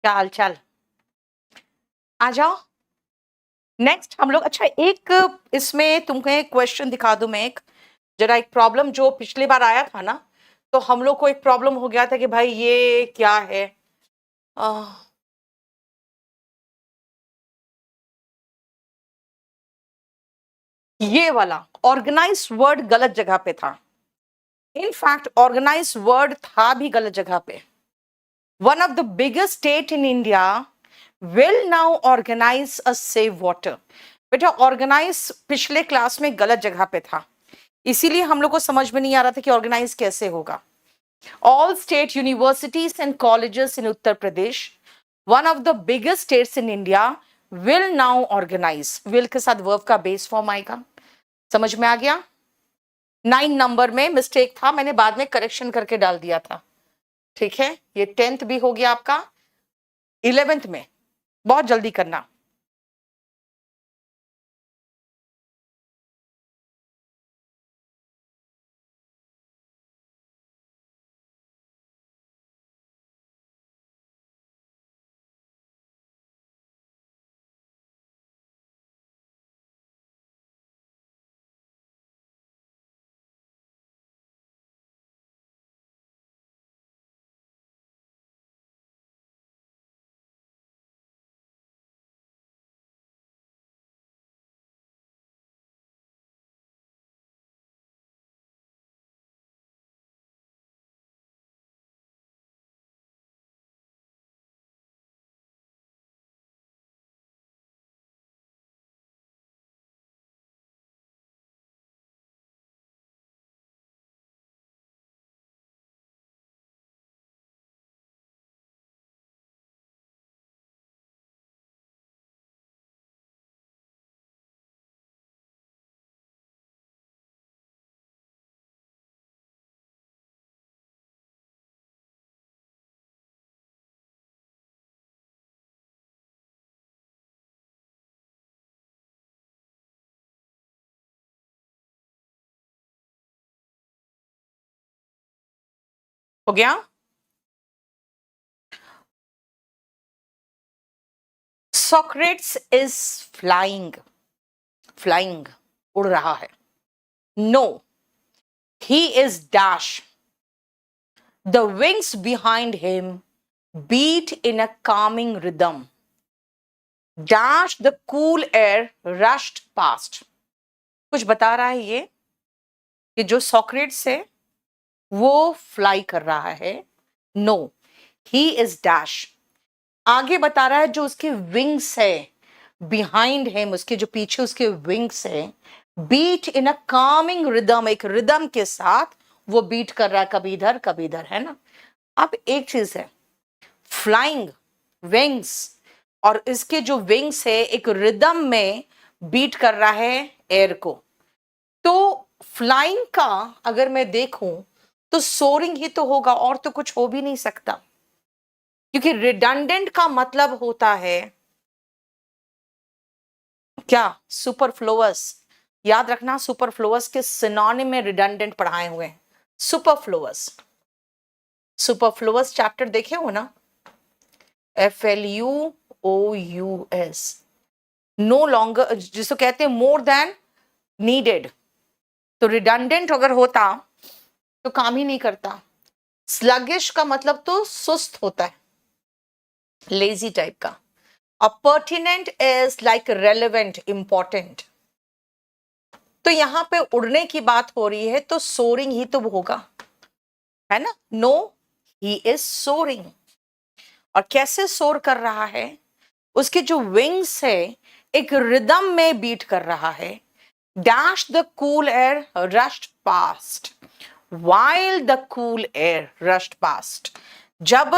क्या हाल चाल। आ जाओ। नेक्स्ट हम लोग, अच्छा एक इसमें तुम्हें क्वेश्चन दिखा दूं मैं, एक जरा एक प्रॉब्लम जो पिछली बार आया था ना, तो हम लोग को एक प्रॉब्लम हो गया था कि भाई ये क्या है। आह, ये वाला ऑर्गेनाइज वर्ड गलत जगह पे था। इनफैक्ट ऑर्गेनाइज वर्ड था भी गलत जगह पे। One of the biggest state in India will now organize a save water. बेटा ऑर्गेनाइज पिछले क्लास में गलत जगह पे था, इसीलिए हम लोग को समझ में नहीं आ रहा था कि ऑर्गेनाइज कैसे होगा। All state universities and colleges in Uttar Pradesh, one of the biggest states in India, will now organize. will के साथ verb का base form आएगा। समझ में आ गया। 9 नंबर में मिस्टेक था, मैंने बाद में करेक्शन करके डाल दिया था। ठीक है, ये 10th भी हो गया आपका। 11th में बहुत जल्दी करना। हो गया। Socrates is flying. Flying, उड़ रहा है। No, he is dash. The wings behind him beat in a calming rhythm. Dash the cool air rushed past. कुछ बता रहा है ये कि जो सॉक्रेट्स है वो फ्लाई कर रहा है। No, he is dash. आगे बता रहा है जो उसके विंग्स है, बिहाइंड हिम, उसके जो पीछे उसके विंग्स है, बीट इन अ कामिंग रिदम, एक रिदम के साथ वो बीट कर रहा है, कभी इधर कभी इधर, है ना। अब एक चीज है, फ्लाइंग विंग्स, और इसके जो विंग्स है एक रिदम में बीट कर रहा है एयर को। तो फ्लाइंग का अगर मैं देखूं तो सोरिंग ही तो होगा, और तो कुछ हो भी नहीं सकता, क्योंकि रिडंडेंट का मतलब होता है क्या, सुपरफ्लोअस। याद रखना, सुपरफ्लोअस के सिनोनिम में रिडंडेंट पढ़ाए हुए हैं। सुपरफ्लोअस, सुपरफ्लोअस चैप्टर देखे हो ना, FLUOUS। नो लॉन्गर, जिसको कहते हैं मोर देन नीडेड। तो रिडंडेंट अगर होता तो काम ही नहीं करता। स्लगिश का मतलब तो सुस्त होता है, लेजी टाइप का। अब pertinent is like relevant, important. तो यहां पे उड़ने की बात हो रही है तो सोरिंग ही तो होगा, है ना। No, he is soaring. और कैसे सोर कर रहा है, उसके जो विंग्स है एक रिदम में बीट कर रहा है। Dash the cool air rushed past, while the cool air rushed past। जब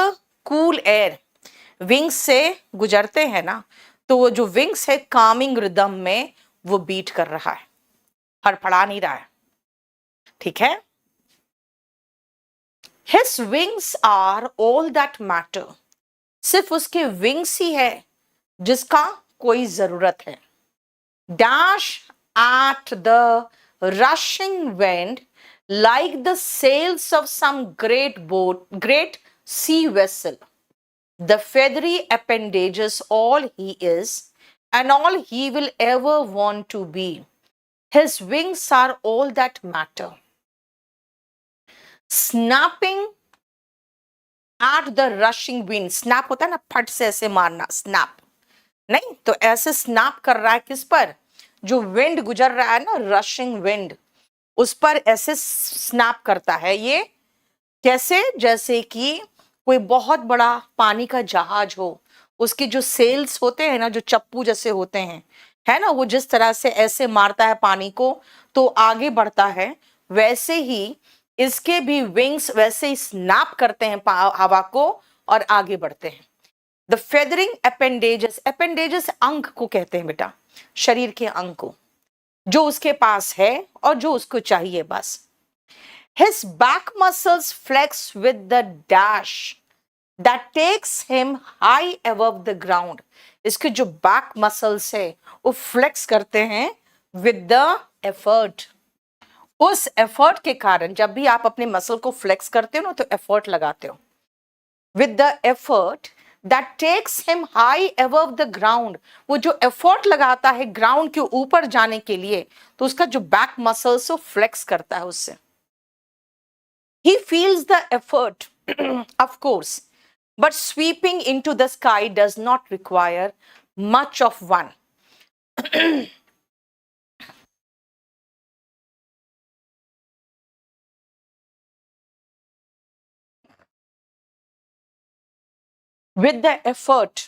कूल एयर विंग्स से गुजरते हैं ना, तो वो जो विंग्स है कामिंग रिदम में वो बीट कर रहा है, फड़फड़ा नहीं रहा है। ठीक है। His wings are all that matter। सिर्फ उसके विंग्स ही है जिसका कोई जरूरत है। Dash at the rushing wind like the sails of some great boat, great sea vessel। the feathery appendages all he is and all he will ever want to be. His wings are all that matter. Snapping at the rushing wind. Snap होता है ना, फट से ऐसे मारना, snap. नहीं तो ऐसे स्नैप कर रहा है किस पर, जो विंड गुजर रहा है ना, रशिंग विंड, उस पर ऐसे स्नैप करता है ये। कैसे? जैसे कि कोई बहुत बड़ा पानी का जहाज हो, उसकी जो सेल्स होते हैं ना, जो चप्पू जैसे होते हैं, है ना, वो जिस तरह से ऐसे मारता है पानी को तो आगे बढ़ता है, वैसे ही इसके भी विंग्स वैसे ही स्नैप करते हैं हवा को और आगे बढ़ते हैं। द फेदरिंग अपेंडेजेस, अपेंडेजेस अंग को कहते हैं बेटा, शरीर के अंग को, जो उसके पास है और जो उसको चाहिए बस। His back muscles flex with the dash that takes him high above the ground. इसके जो बैक मसल्स है वो फ्लेक्स करते हैं with the effort. उस एफर्ट के कारण, जब भी आप अपने मसल को फ्लेक्स करते हो ना तो एफर्ट लगाते हो, with the effort that takes him high above the ground. वो जो एफर्ट लगाता है ग्राउंड के ऊपर जाने के लिए, तो उसका जो बैक मसल्स वो फ्लेक्स करता है उससे। He feels the effort, of course, but sweeping into the sky does not require much of one. With the effort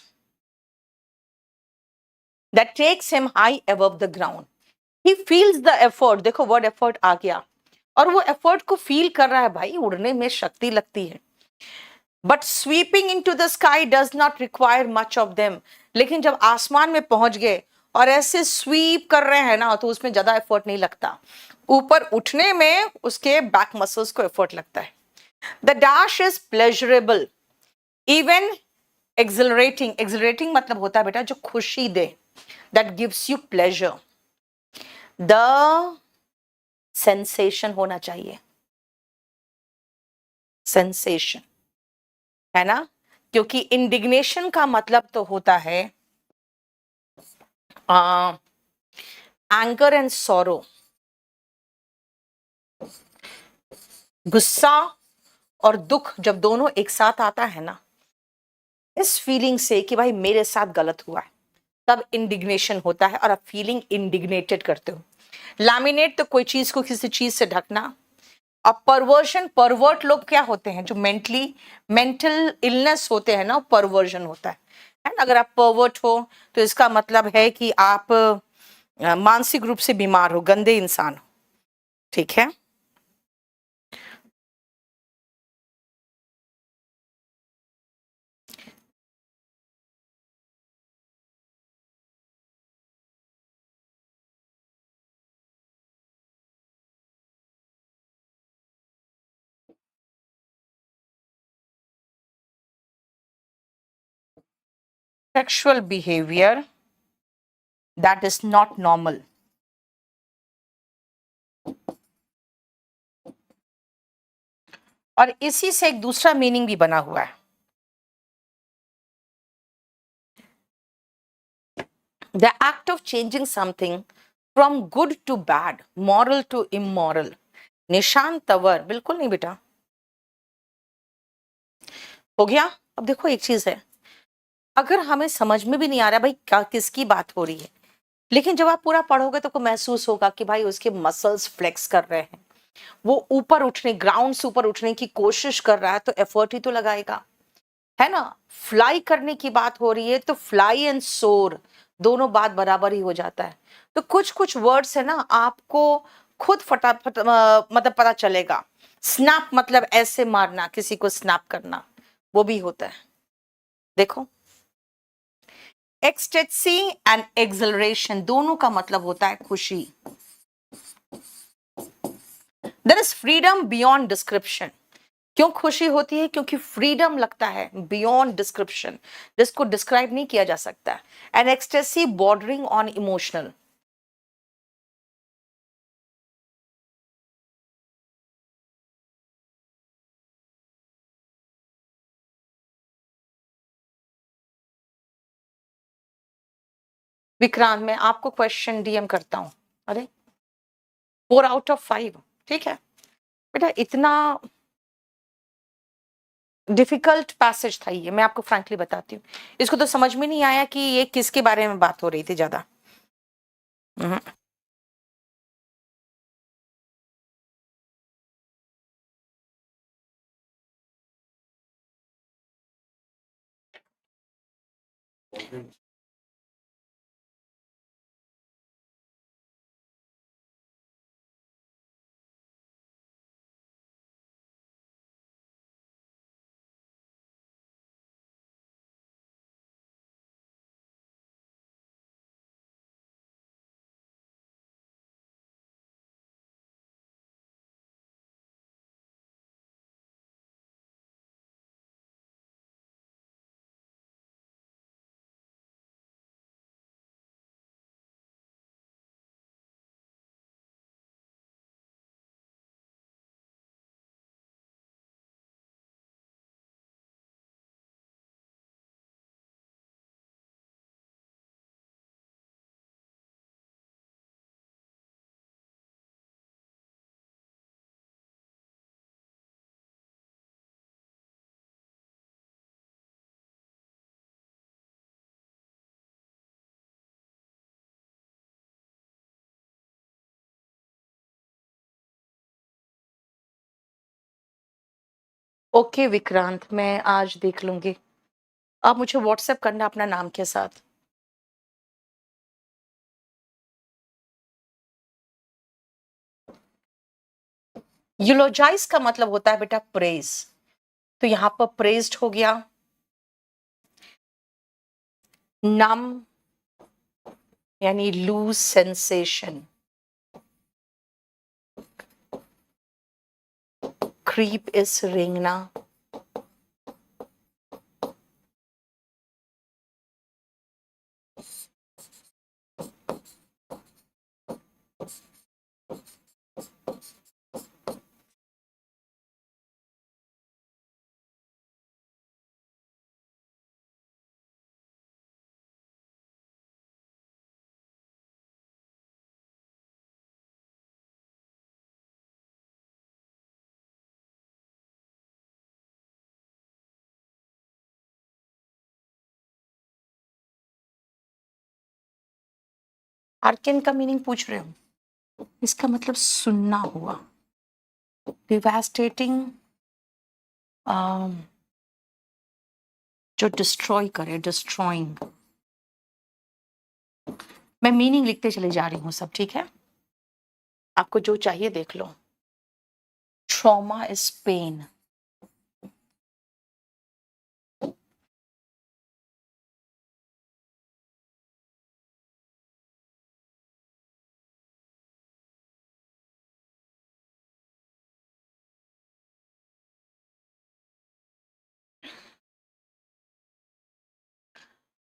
that takes him high above the ground. He feels the effort. देखो word effort आ गया, और वो effort को feel कर रहा है। भाई उड़ने में शक्ति लगती है। But sweeping in to the sky does not require much of them. लेकिन जब आसमान में पहुंच गए और ऐसे स्वीप कर रहे हैं ना, तो उसमें ज्यादा एफर्ट नहीं लगता। ऊपर उठने में उसके बैक मसल्स को एफर्ट लगता है। The dash is pleasurable, even exhilarating. Exhilarating मतलब होता है बेटा जो खुशी दे, that gives you pleasure. The sensation होना चाहिए, सेंसेशन, है ना, क्योंकि इंडिग्नेशन का मतलब तो होता है एंगर एंड सॉरो, गुस्सा और दुख जब दोनों एक साथ आता है ना, इस फीलिंग से कि भाई मेरे साथ गलत हुआ है, तब इंडिग्नेशन होता है और आप फीलिंग इंडिग्नेटेड करते हो। लैमिनेट तो कोई चीज को किसी चीज से ढकना। अब परवर्जन, परवर्ट लोग क्या होते हैं, जो मेंटल इलनेस होते हैं ना, परवर्जन होता है ना। अगर आप परवर्ट हो तो इसका मतलब है कि आप मानसिक रूप से बीमार हो, गंदे इंसान हो, ठीक है। Sexual behavior that is not normal. और इसी से एक दूसरा मीनिंग भी बना हुआ है। The act of changing something from good to bad, moral to immoral. निशान तवर, बिल्कुल नहीं बेटा, हो गया। अब देखो एक चीज है, अगर हमें समझ में भी नहीं आ रहा भाई क्या किसकी बात हो रही है, लेकिन जब आप पूरा पढ़ोगे तो महसूस होगा कि भाई उसके मसल्स फ्लेक्स कर रहे हैं, वो ऊपर उठने, ग्राउंड से ऊपर उठने की कोशिश कर रहा है, तो एफर्ट ही तो लगाएगा, है ना। फ्लाई करने की बात हो रही है तो फ्लाई एंड सोर दोनों बात बराबर ही हो जाता है। तो कुछ कुछ वर्ड्स है ना, आपको खुद फटाफट मतलब पता चलेगा। स्नैप मतलब ऐसे मारना, किसी को स्नैप करना, वो भी होता है। देखो एक्सटेसी एंड एक्सलरेशन दोनों का मतलब होता है खुशी। There is freedom beyond description. क्यों खुशी होती है? क्योंकि फ्रीडम लगता है बियॉन्ड डिस्क्रिप्शन, जिसको डिस्क्राइब नहीं किया जा सकता। N ecstasy bordering on emotional. Vikrant, मैं आपको क्वेश्चन डीएम करता हूं। अरे 4 out of 5, ठीक है बेटा। इतना डिफिकल्ट पैसेज था ये, मैं आपको फ्रैंकली बताती हूँ। इसको तो समझ में नहीं आया कि ये किसके बारे में बात हो रही थी ज्यादा। हम्म। ओके विक्रांत, मैं आज देख लूंगी। आप मुझे व्हाट्सएप करना अपना नाम के साथ। यूलोजाइज का मतलब होता है बेटा प्रेज। तो यहां पर प्रेज्ड हो गया। नम यानी लूज सेंसेशन। क्रीप इज रेंगना। आर्कन का मीनिंग पूछ रहे हो? इसका मतलब सुनना हुआ। डिवास्टेटिंग, जो डिस्ट्रॉय करे, डिस्ट्रॉइंग। मैं मीनिंग लिखते चले जा रही हूं सब, ठीक है? आपको जो चाहिए देख लो। Trauma is pain.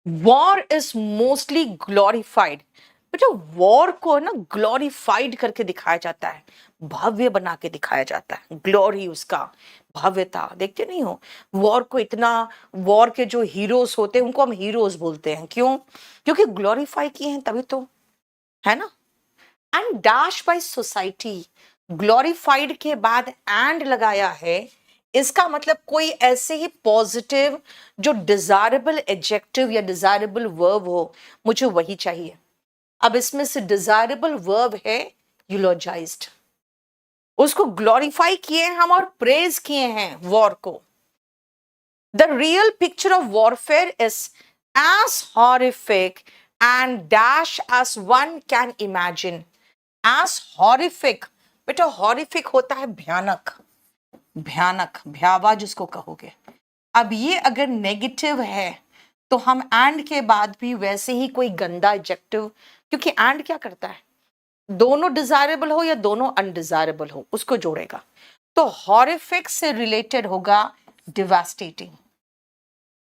War is mostly glorified. बेटा वॉर को ना ग्लोरिफाइड करके दिखाया जाता है, भव्य बना के दिखाया जाता है। ग्लोरी उसका भव्यता, देखते नहीं हो वॉर को इतना। वॉर के जो हीरोज होते हैं उनको हम हीरोज बोलते हैं, क्यों? क्योंकि ग्लोरीफाई किए हैं तभी तो, है ना? And dash by society. Glorified के बाद एंड लगाया है, इसका मतलब कोई ऐसे ही पॉजिटिव जो डिजायरेबल एडजेक्टिव या डिजायरेबल वर्ब हो, मुझे वही चाहिए। अब इसमें से डिजायरेबल वर्ब है यूलोजाइज्ड। उसको ग्लोरीफाई किए हम और प्रेज किए हैं वॉर को। The real picture of warfare is as horrific and dash as one can imagine. As horrific, बेटा हॉरिफिक होता है भयानक, भयानक भयावा जिसको कहोगे। अब ये अगर नेगेटिव है तो हम एंड के बाद भी वैसे ही कोई गंदा एडजेक्टिव, क्योंकि एंड क्या करता है, दोनों डिजायरेबल हो या दोनों अनडिजायरेबल हो उसको जोड़ेगा। तो हॉरिफिक से रिलेटेड होगा डिवास्टेटिंग,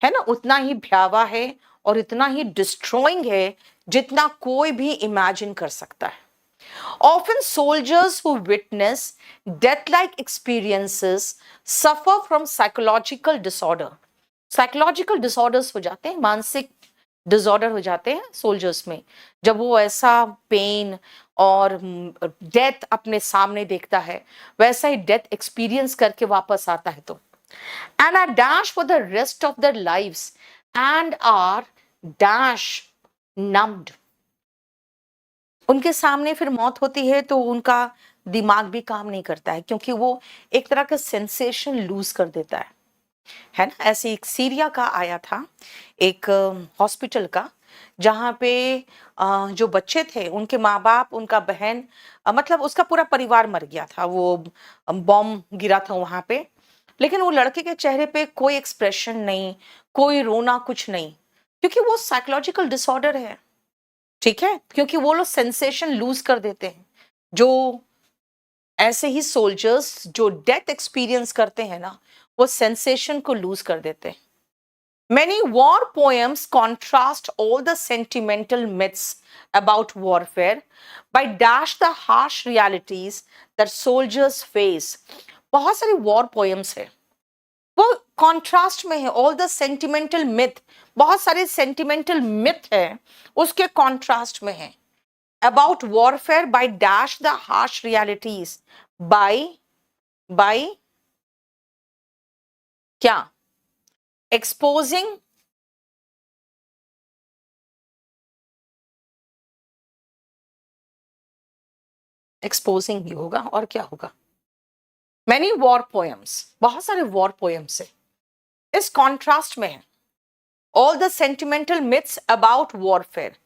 है ना? उतना ही भयावा है और इतना ही डिस्ट्रॉइंग है जितना कोई भी इमेजिन कर सकता है। Often soldiers who witness death-like experiences suffer from psychological disorder. Psychological disorders हो जाते हैं, मानसिक डिसऑर्डर हो जाते हैं सोल्जर्स में, जब वो ऐसा पेन और डेथ अपने सामने देखता है, वैसा ही डेथ एक्सपीरियंस करके वापस आता है तो and are dashed for the rest of their lives and are dash numbed. उनके सामने फिर मौत होती है तो उनका दिमाग भी काम नहीं करता है, क्योंकि वो एक तरह का सेंसेशन लूज कर देता है ना। ऐसे एक सीरिया का आया था, एक हॉस्पिटल का, जहाँ पे जो बच्चे थे उनके माँ बाप, उनका बहन, मतलब उसका पूरा परिवार मर गया था, वो बॉम्ब गिरा था वहां पे। लेकिन वो लड़के के चेहरे पे कोई एक्सप्रेशन नहीं, कोई रोना, कुछ नहीं, क्योंकि वो साइकोलॉजिकल डिसऑर्डर है। ठीक है, क्योंकि वो लोग सेंसेशन लूज कर देते हैं। जो ऐसे ही सोल्जर्स जो डेथ एक्सपीरियंस करते हैं ना, वो सेंसेशन को लूज कर देते हैं। Many war poems contrast all the sentimental myths about warfare by dash the harsh realities that soldiers face. बहुत सारी war poems है, वो कॉन्ट्रास्ट में है। ऑल द सेंटिमेंटल मिथ, बहुत सारे सेंटिमेंटल मिथ है, उसके कॉन्ट्रास्ट में है। About warfare by dash the harsh realities, by by क्या, एक्सपोजिंग, एक्सपोजिंग ही होगा और क्या होगा। मैनी वॉर पोएम्स, बहुत सारे वॉर पोएम्स है, इस कॉन्ट्रास्ट में है। All the sentimental myths about warfare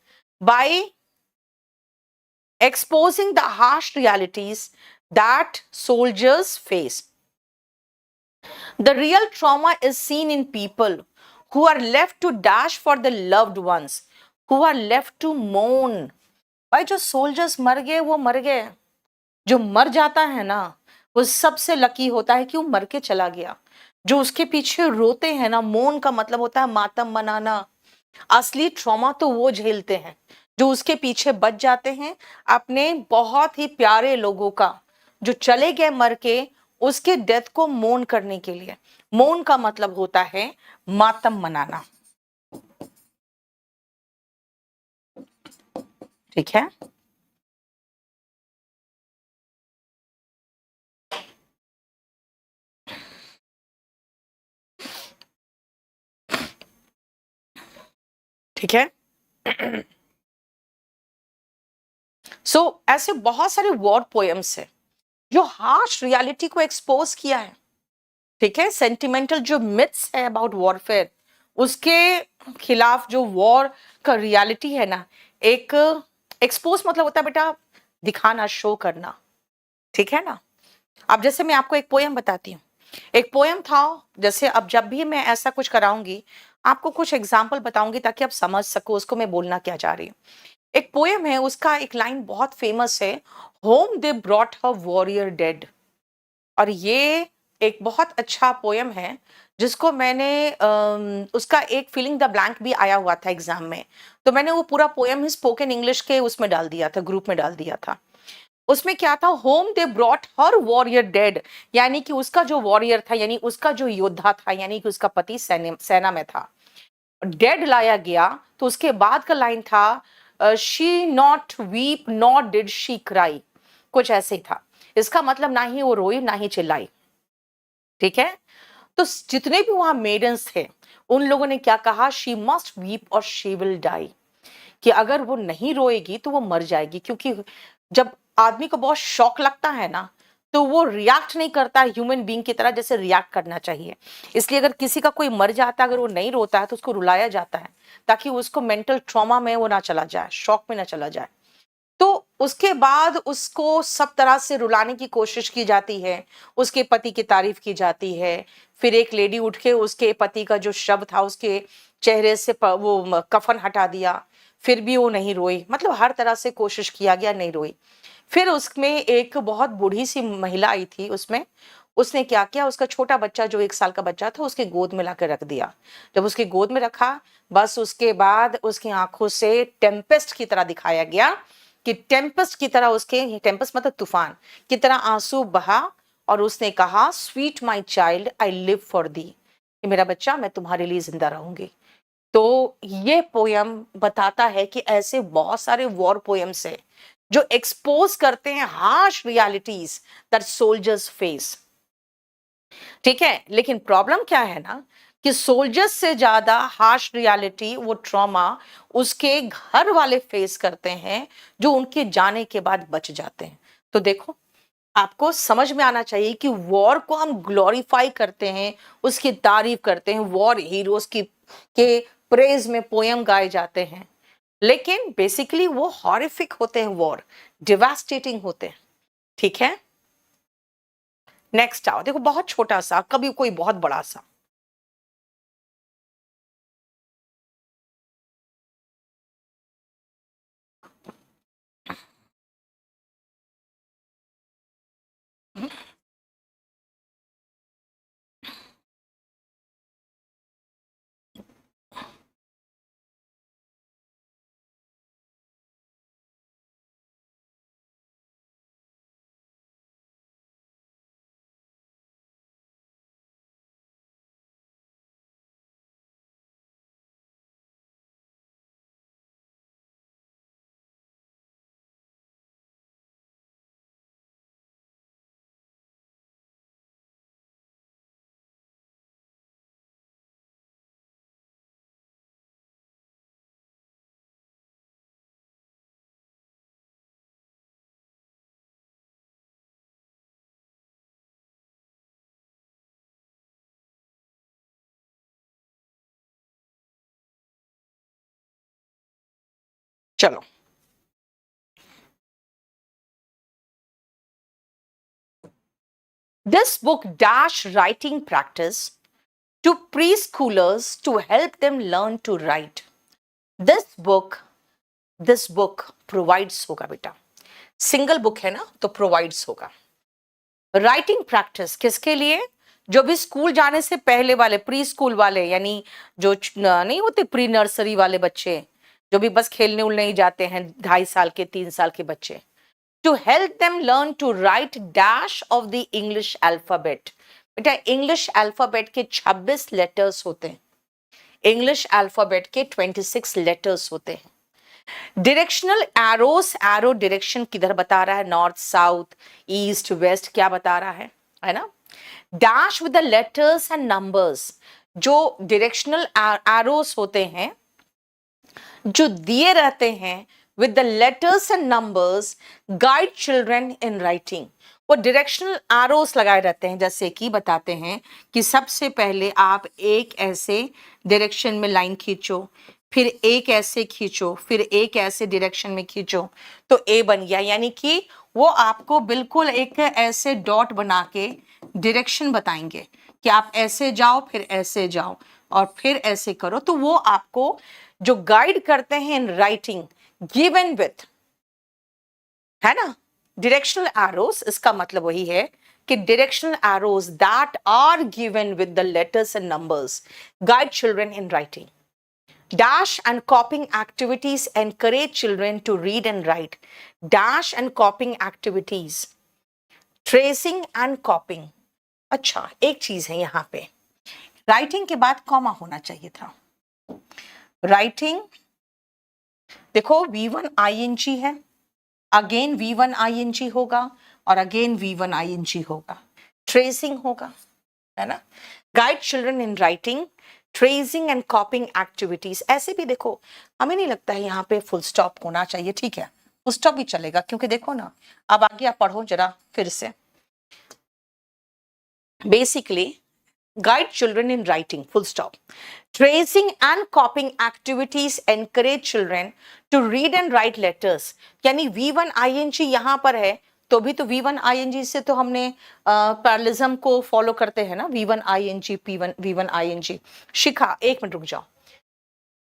by exposing the harsh realities that soldiers face. The real trauma is seen in people who are left to dash for the loved ones, who are left to mourn. भाई जो soldiers मर गए वो मर गए, जो मर जाता है ना वो सबसे लकी होता है कि वो मर के चला गया। जो उसके पीछे रोते हैं ना, मोन का मतलब होता है मातम मनाना, असली ट्रॉमा तो वो झेलते हैं जो उसके पीछे बच जाते हैं अपने बहुत ही प्यारे लोगों का, जो चले गए मर के, उसके डेथ को मोन करने के लिए। मोन का मतलब होता है मातम मनाना। ठीक है, ठीक है। ऐसे बहुत सारे वॉर पोएम्स है जो हार्श रियलिटी को एक्सपोज किया है। ठीक है, सेंटिमेंटल जो मिथ्स है अबाउट वॉरफेयर, उसके खिलाफ जो वॉर का रियलिटी है ना, एक एक्सपोज मतलब होता है बेटा दिखाना, शो करना। ठीक है ना। अब जैसे मैं आपको एक पोएम बताती हूँ, एक पोएम था, जैसे अब जब भी मैं ऐसा कुछ कराऊंगी आपको कुछ एग्जाम्पल बताऊंगी ताकि आप समझ सको उसको मैं बोलना क्या चाह रही हूँ। एक पोएम है, उसका एक लाइन बहुत फेमस है, home they brought her warrior dead. और ये एक बहुत अच्छा पोएम है जिसको मैंने उसका एक फिलिंग द ब्लैंक भी आया हुआ था एग्जाम में, तो मैंने वो पूरा पोएम ही स्पोकन इंग्लिश के उसमें डाल दिया था, ग्रुप में डाल दिया था। उसमें क्या था, home they brought her warrior dead, यानी कि उसका जो वॉरियर था, यानी उसका जो योद्धा था, यानी कि उसका पति सेना में था, डेड लाया गया। तो उसके बाद का लाइन था, she not weep not did she cry, कुछ ऐसे ही था। इसका मतलब ना ही वो रोई ना ही चिल्लाई। ठीक है, तो जितने भी वहां मेडन्स थे उन लोगों ने क्या कहा, शी मस्ट वीप और शी विल डाई, कि अगर वो नहीं रोएगी तो वो मर जाएगी। क्योंकि जब आदमी को बहुत शौक लगता है ना, तो वो रिएक्ट नहीं करता ह्यूमन बीइंग की तरह जैसे रिएक्ट करना चाहिए। इसलिए अगर किसी का कोई मर जाता है, अगर वो नहीं रोता है तो उसको रुलाया जाता है ताकि उसको मेंटल ट्रॉमा में वो ना चला जाए, शॉक में ना चला जाए। तो उसके बाद उसको सब तरह से रुलाने की कोशिश की जाती है, उसके पति की तारीफ की जाती है। फिर एक लेडी उठ के उसके पति का जो शव था उसके चेहरे से वो कफन हटा दिया, फिर भी वो नहीं रोई, मतलब हर तरह से कोशिश किया गया, नहीं रोई। फिर उसमें एक बहुत बूढ़ी सी महिला आई थी, उसमें उसने क्या किया, उसका छोटा बच्चा जो 1 साल का बच्चा था उसके गोद में लाकर रख दिया। जब उसके गोद में रखा, बस उसके बाद उसकी आंखों से टेम्पेस्ट की तरह दिखाया गया, कि टेम्पेस्ट की तरह उसके, टेम्पेस्ट मतलब तूफान की तरह आंसू बहा, और उसने कहा, sweet my child I live for the, मेरा बच्चा मैं तुम्हारे लिए जिंदा रहूंगी। तो ये पोयम बताता है कि ऐसे बहुत सारे वॉर पोयम्स है जो एक्सपोज करते हैं harsh realities that soldiers face. ठीक है, लेकिन प्रॉब्लम क्या है ना कि सोल्जर्स से ज्यादा हार्श रियलिटी, वो ट्रॉमा उसके घर वाले फेस करते हैं जो उनके जाने के बाद बच जाते हैं। तो देखो, आपको समझ में आना चाहिए कि वॉर को हम ग्लोरीफाई करते हैं, उसकी तारीफ करते हैं, वॉर हीरोज की के प्रेज में पोयम गाए जाते हैं, लेकिन बेसिकली वो हॉरिफिक होते हैं, वॉर डिवास्टेटिंग होते हैं। ठीक है, नेक्स्ट आओ। देखो, बहुत छोटा सा, कभी कोई बहुत बड़ा सा। चलो, this book dash writing practice to preschoolers to help them learn to write. This book provides होगा बेटा, सिंगल बुक है ना तो प्रोवाइड्स होगा। राइटिंग प्रैक्टिस किसके लिए? जो भी स्कूल जाने से पहले वाले, प्री स्कूल वाले, यानी जो नहीं होते प्री नर्सरी वाले बच्चे, जो भी बस खेलने उलने ही जाते हैं, 2.5 साल के 3 साल के बच्चे, to help them learn to write dash of the English alphabet. बेटा, इंग्लिश अल्फाबेट के 26 लेटर्स होते हैं, इंग्लिश अल्फाबेट के 26 लेटर्स होते हैं। डायरेक्शनल एरोस, एरो डायरेक्शन किधर बता रहा है, नॉर्थ साउथ ईस्ट वेस्ट, क्या बता रहा है ना। Dash with the letters and numbers, जो डायरेक्शनल एरोस होते हैं जो दिए रहते हैं with the letters and numbers, guide children in writing. वो डायरेक्शनल एरोस लगाए रहते हैं, जैसे कि बताते हैं कि सबसे पहले आप एक ऐसे डायरेक्शन में लाइन खींचो, फिर एक ऐसे खींचो, फिर एक ऐसे डायरेक्शन में खींचो, तो ए बन गया। यानी कि वो आपको बिल्कुल एक ऐसे डॉट बना के डायरेक्शन बताएंगे कि आप ऐसे जाओ, फिर ऐसे जाओ, और फिर ऐसे करो। तो वो आपको जो गाइड करते हैं इन राइटिंग, गिवन विथ, है ना, डायरेक्शनल एरोस। इसका मतलब वही है कि directional arrows that are given with the letters and numbers guide children in writing. Dash and copying activities encourage children to read and write. Dash and copying activities, tracing and copying. अच्छा, एक चीज है यहाँ पे, writing के बाद comma होना चाहिए था। राइटिंग देखो, V1 ING है, अगेन V1 ING होगा, और अगेन V1 ING होगा। ट्रेसिंग होगा, है ना। Guide children in writing, tracing and copying activities. ऐसे भी देखो, हमें नहीं लगता है यहाँ पे फुल स्टॉप होना चाहिए, ठीक है, फुल स्टॉप भी चलेगा, क्योंकि देखो ना, अब आगे आप पढ़ो जरा फिर से। Basically guide children in writing, full stop. Tracing and copying activities encourage children to read and write letters. यानी V1 ING यहाँ पर है, तो भी तो V1 ING से तो हमने पैरलिज्म को फॉलो करते हैं ना, V1 ING P1 V1 ING। शिखा, एक मिनट रुक जाओ।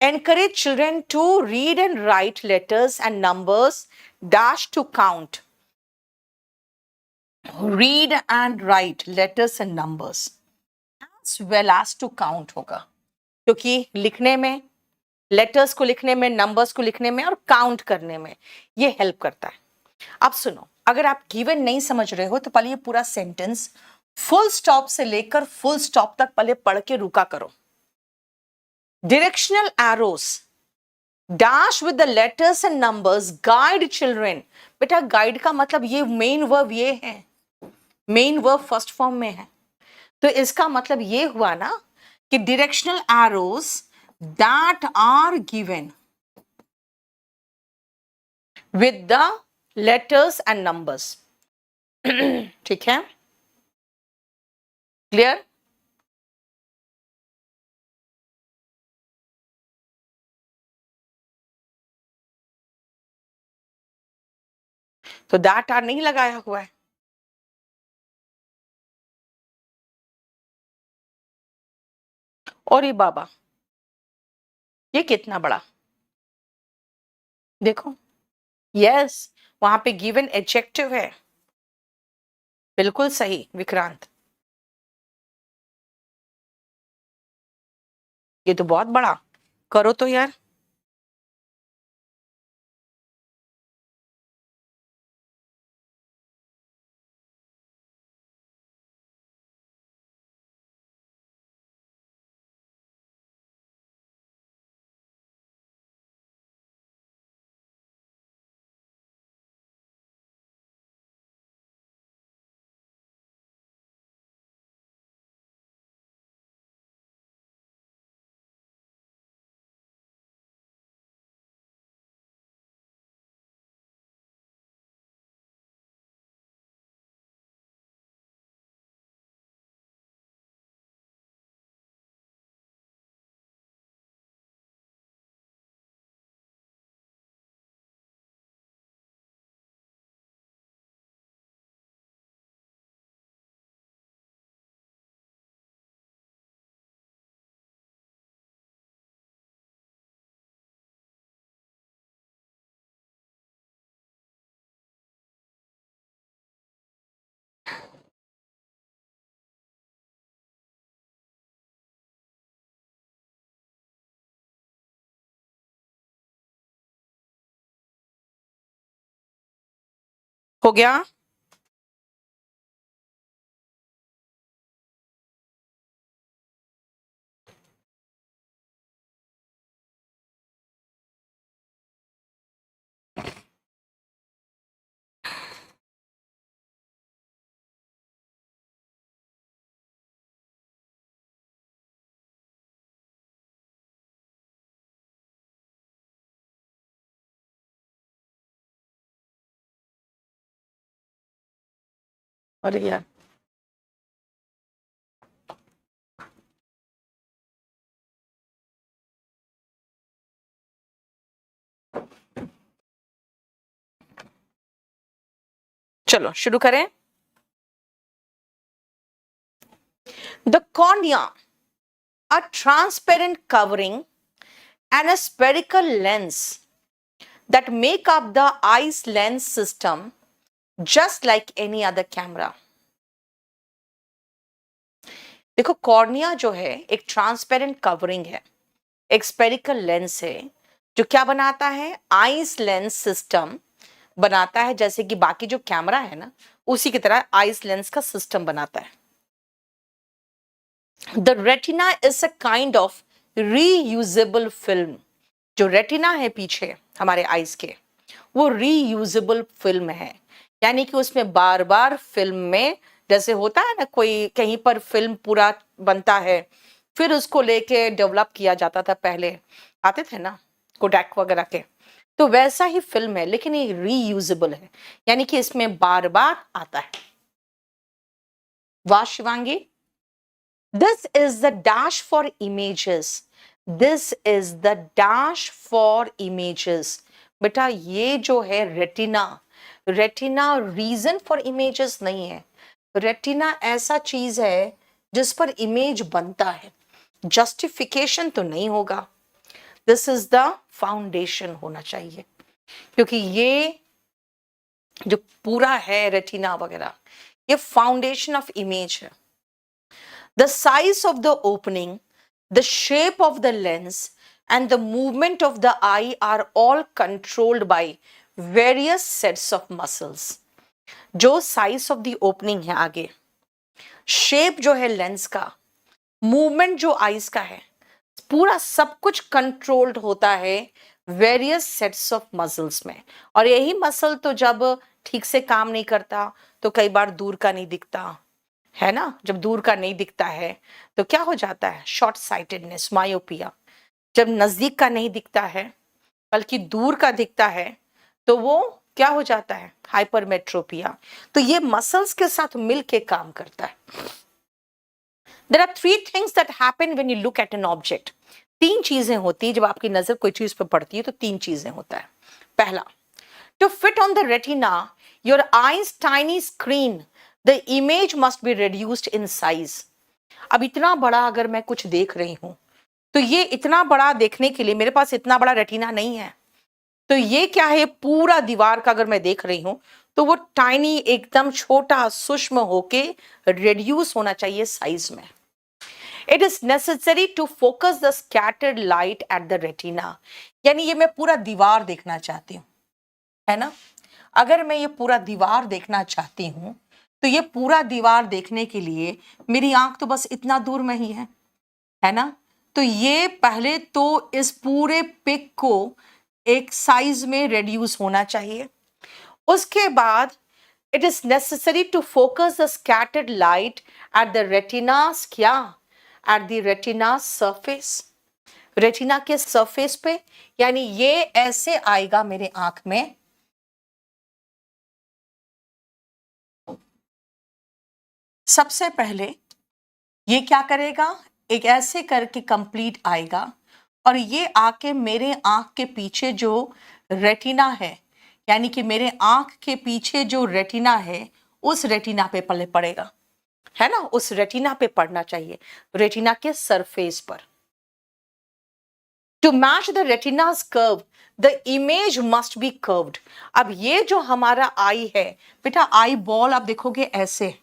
Encourage children to read and write letters and numbers, dash to count. Read and write letters and numbers as well as to count होगा, क्योंकि लिखने में, लेटर्स को लिखने में, नंबर्स को लिखने में और काउंट करने में ये हेल्प करता है। अब सुनो, अगर आप गिवन नहीं समझ रहे हो तो पहले ये पूरा सेंटेंस फुल स्टॉप से लेकर फुल स्टॉप तक पहले पढ़ के रुका करो। Directional arrows dash with the letters and numbers guide children. बेटा guide का मतलब ये main verb ये है, main verb first form में है, तो इसका मतलब ये हुआ ना कि directional arrows that are given with the letters and numbers. ठीक है, क्लियर? तो दैट आर नहीं लगाया हुआ है। और ये बाबा, ये कितना बड़ा, देखो, यस, वहां पे गिवन एडजेक्टिव है, बिल्कुल सही विक्रांत, ये तो बहुत बड़ा, करो तो यार। हो गया? अरे यार, चलो शुरू करें। The cornea, a transparent covering and a spherical lens that make up the eye's lens system just like any other camera. देखो, कॉर्निया जो है एक ट्रांसपेरेंट कवरिंग है, एक स्पेरिकल लेंस है, जो क्या बनाता है, आइस लेंस सिस्टम बनाता है, जैसे कि बाकी जो कैमरा है ना उसी की तरह आइस लेंस का सिस्टम बनाता है। The retina is a kind of reusable film. जो रेटिना है पीछे हमारे आइस के, वो रीयूजेबल फिल्म है, यानी कि उसमें बार बार फिल्म में, जैसे होता है ना कोई कहीं पर फिल्म पूरा बनता है फिर उसको लेके डेवलप किया जाता था, पहले आते थे ना कोडैक वगैरह के, तो वैसा ही फिल्म है, लेकिन ये रीयूजेबल है, यानी कि इसमें बार बार आता है। वाह Shivangi, this is the dash for images, this is the dash for images. बेटा ये जो है retina, retina region for images नहीं है, रेटिना ऐसा चीज है जिस पर इमेज बनता है, जस्टिफिकेशन तो नहीं होगा। दिस इज द फाउंडेशन होना चाहिए, क्योंकि ये जो पूरा है रेटिना वगैरह, ये फाउंडेशन ऑफ इमेज है। The size of the opening, the shape of the lens and the movement of the eye are all controlled by various sets of muscles. जो साइज ऑफ द ओपनिंग है आगे, shape जो है lens का, movement जो eyes का है, पूरा सब कुछ कंट्रोल्ड होता है वेरियस सेट्स ऑफ मसल्स में। और यही मसल तो जब ठीक से काम नहीं करता तो कई बार दूर का नहीं दिखता है ना। जब दूर का नहीं दिखता है तो क्या हो जाता है, शॉर्ट साइटेडनेस, मायोपिया। जब नजदीक का नहीं दिखता है बल्कि दूर का दिखता है तो वो क्या हो जाता है, हाइपरमेट्रोपिया। तो ये मसल्स के साथ मिलके काम करता है। There are three things that happen when you look at an object. तीन चीजें होती है जब आपकी नजर कोई चीज पर पड़ती है, तो तीन चीजें होता है। पहला, to fit on the retina your eyes tiny screen the image must be reduced in size. अब इतना बड़ा अगर मैं कुछ देख रही हूं तो ये इतना बड़ा देखने के लिए मेरे पास इतना बड़ा रेटिना नहीं है। तो ये क्या है, पूरा दीवार का अगर मैं देख रही हूं तो वो टाइनी, एकदम छोटा सूक्ष्म होके रिड्यूस होना चाहिए साइज में। It is necessary to focus the scattered light at the retina. यानी ये मैं पूरा दीवार देखना चाहती हूँ, है ना। अगर मैं ये पूरा दीवार देखना चाहती हूं तो ये पूरा दीवार देखने के लिए मेरी आंख तो बस इतना दूर में ही है ना। तो ये पहले तो इस पूरे पिक को एक साइज में रिड्यूस होना चाहिए। उसके बाद it is necessary to focus the scattered light at the retinas, क्या, at the retina surface, retina के सरफेस पे। यानी ये ऐसे आएगा मेरे आंख में, सबसे पहले ये क्या करेगा, एक ऐसे करके कंप्लीट आएगा और ये आके मेरे आंख के पीछे जो रेटिना है, यानी कि मेरे आंख के पीछे जो रेटिना है उस रेटिना पे पड़ेगा, है ना। उस रेटिना पे पड़ना चाहिए, रेटिना के सरफेस पर। To match the retina's curve the image must be curved. अब ये जो हमारा आई है बेटा, आई बॉल आप देखोगे ऐसे,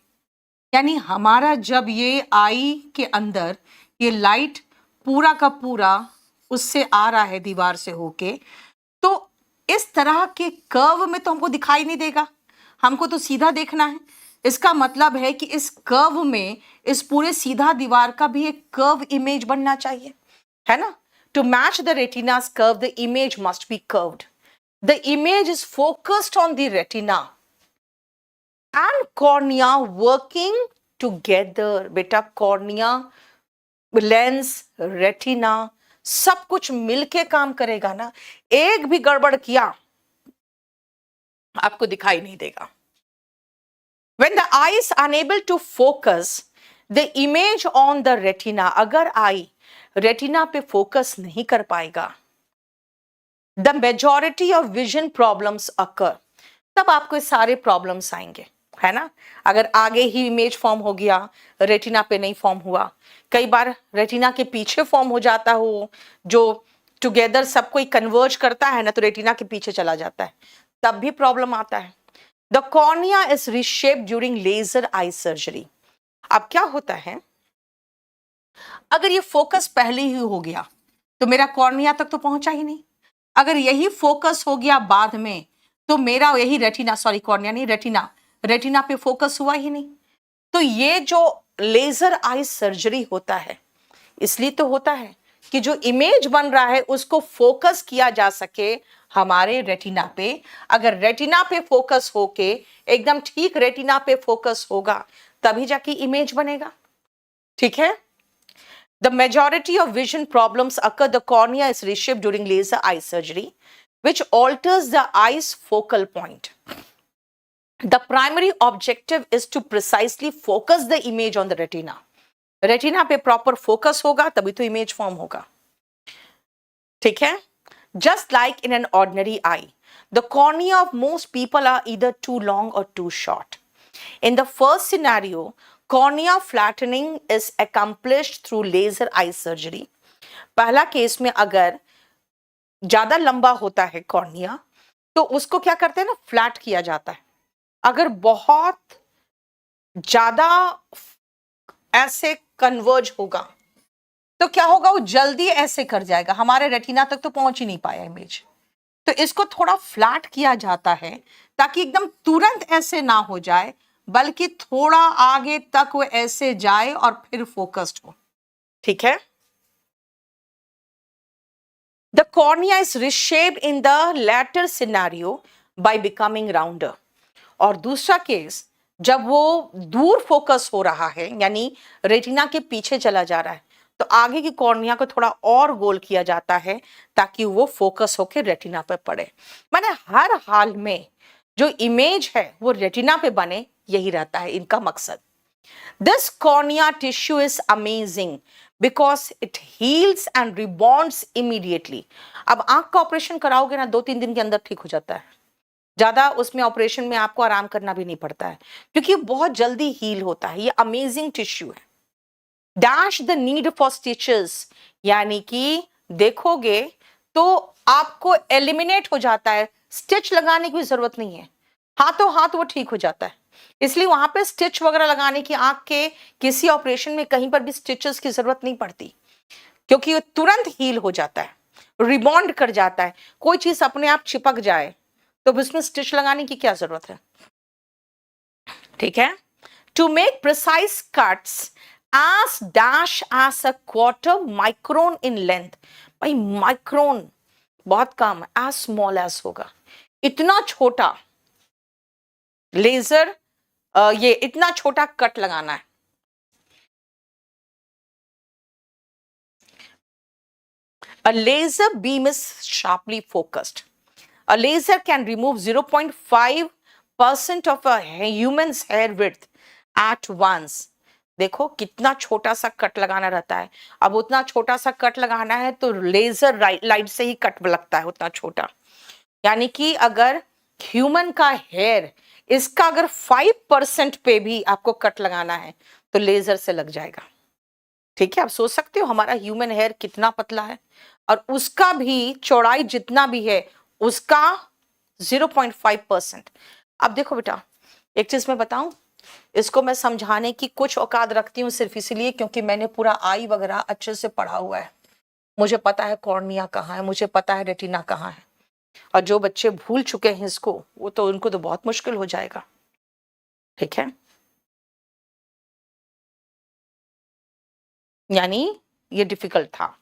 यानी हमारा जब ये आई के अंदर ये लाइट पूरा का पूरा उससे आ रहा है दीवार से होके, तो इस तरह के कर्व में तो हमको दिखाई नहीं देगा, हमको तो सीधा देखना है। इसका मतलब है कि इस कर्व में, इस पूरे सीधा दीवार का भी एक कर्व इमेज बनना चाहिए, है ना। To match the retina's curve the image must be curved. The image is focused on the retina and cornea working together. बेटा कॉर्निया, लेंस, रेटिना सब कुछ मिलके काम करेगा ना। एक भी गड़बड़ किया आपको दिखाई नहीं देगा। When the eye is unable to focus the image on the retina, अगर आई रेटिना पे फोकस नहीं कर पाएगा, the majority of vision problems occur, तब आपको सारे प्रॉब्लम्स आएंगे, है ना। अगर आगे ही इमेज फॉर्म हो गया, रेटिना पे नहीं फॉर्म हुआ, कई बार रेटिना के पीछे फॉर्म हो जाता हो, जो टुगेदर सब कोई कन्वर्ज करता है ना, तो रेटिना के पीछे चला जाता है, तब भी प्रॉब्लम आता है। The cornea is reshaped during laser eye surgery. अब क्या होता है, अगर ये फोकस पहले ही हो गया तो मेरा कॉर्निया तक तो पहुंचा ही नहीं। अगर यही फोकस हो गया बाद में तो मेरा यही रेटिना, सॉरी कॉर्निया नहीं, रेटिना, रेटिना पे फोकस हुआ ही नहीं। तो ये जो लेजर आई सर्जरी होता है, इसलिए तो होता है कि जो इमेज बन रहा है उसको फोकस किया जा सके हमारे रेटिना पे। अगर रेटिना पे फोकस होके एकदम ठीक रेटिना पे फोकस होगा तभी जाके इमेज बनेगा, ठीक है। The majority of vision problems occur. The cornea is reshaped during laser eye surgery, which alters the eye's focal point. The primary objective is to precisely focus the image on the retina. Retina पे proper focus होगा तभी तो image form होगा, ठीक है। Just like in an ordinary eye, the cornea of most people are either too long or too short. In the first scenario, cornea flattening is accomplished through laser eye surgery. पहला case में अगर ज्यादा लंबा होता है cornea तो उसको क्या करते हैं ना, फ्लैट किया जाता है। अगर बहुत ज्यादा ऐसे कन्वर्ज होगा तो क्या होगा, वो जल्दी ऐसे कर जाएगा, हमारे रेटिना तक तो पहुंच ही नहीं पाया इमेज। तो इसको थोड़ा फ्लैट किया जाता है ताकि एकदम तुरंत ऐसे ना हो जाए, बल्कि थोड़ा आगे तक वो ऐसे जाए और फिर फोकस्ड हो, ठीक है। The cornea is reshaped in the latter scenario by becoming rounder. और दूसरा केस, जब वो दूर फोकस हो रहा है यानी रेटिना के पीछे चला जा रहा है, तो आगे की कॉर्निया को थोड़ा और गोल किया जाता है ताकि वो फोकस होकर रेटिना पे पड़े। माने हर हाल में जो इमेज है वो रेटिना पे बने, यही रहता है इनका मकसद। This cornea tissue is amazing because it heals and rebonds immediately. अब आंख का ऑपरेशन कराओगे ना, 2-3 दिन के अंदर ठीक हो जाता है। ज्यादा उसमें ऑपरेशन में आपको आराम करना भी नहीं पड़ता है, क्योंकि बहुत जल्दी हील होता है। ये अमेजिंग टिश्यू है। Dash the need for stitches, यानी कि देखोगे तो आपको एलिमिनेट हो जाता है, स्टिच लगाने की जरूरत नहीं है, हाथों हाथ वो ठीक हो जाता है। इसलिए वहां पे स्टिच वगैरह लगाने की, आंख के किसी ऑपरेशन में कहीं पर भी स्टिचेस की जरूरत नहीं पड़ती, क्योंकि वो तुरंत हील हो जाता है, रिबॉन्ड कर जाता है। कोई चीज अपने आप चिपक जाए तो उसमें स्टिच लगाने की क्या जरूरत है, ठीक है। To make precise cuts as dash as a quarter micron in length, भाई माइक्रोन बहुत कम, as small as होगा, इतना छोटा लेजर, ये इतना छोटा कट लगाना है। A laser beam is sharply focused. A laser can remove 0.5% of a human's hair width at once. देखो कितना छोटा सा कट लगाना रहता है। अब उतना छोटा सा कट लगाना है तो लेजर लाइट से ही कट लगता है उतना छोटा। यानी कि अगर ह्यूमन का हेयर, इसका अगर 5% पे भी आपको कट लगाना है तो लेजर से लग जाएगा, ठीक है। आप सोच सकते हो हमारा ह्यूमन हेयर कितना पतला है, और उसका भी चौड़ाई जितना भी है उसका 0.5%। अब देखो बेटा, एक चीज मैं बताऊं, इसको मैं समझाने की कुछ औकात रखती हूँ सिर्फ इसलिए क्योंकि मैंने पूरा आई वगैरह अच्छे से पढ़ा हुआ है। मुझे पता है कॉर्निया कहाँ है, मुझे पता है रेटिना कहाँ है। और जो बच्चे भूल चुके हैं इसको, वो तो उनको तो बहुत मुश्किल हो जाएगा, ठीक है। यानी ये डिफिकल्ट था।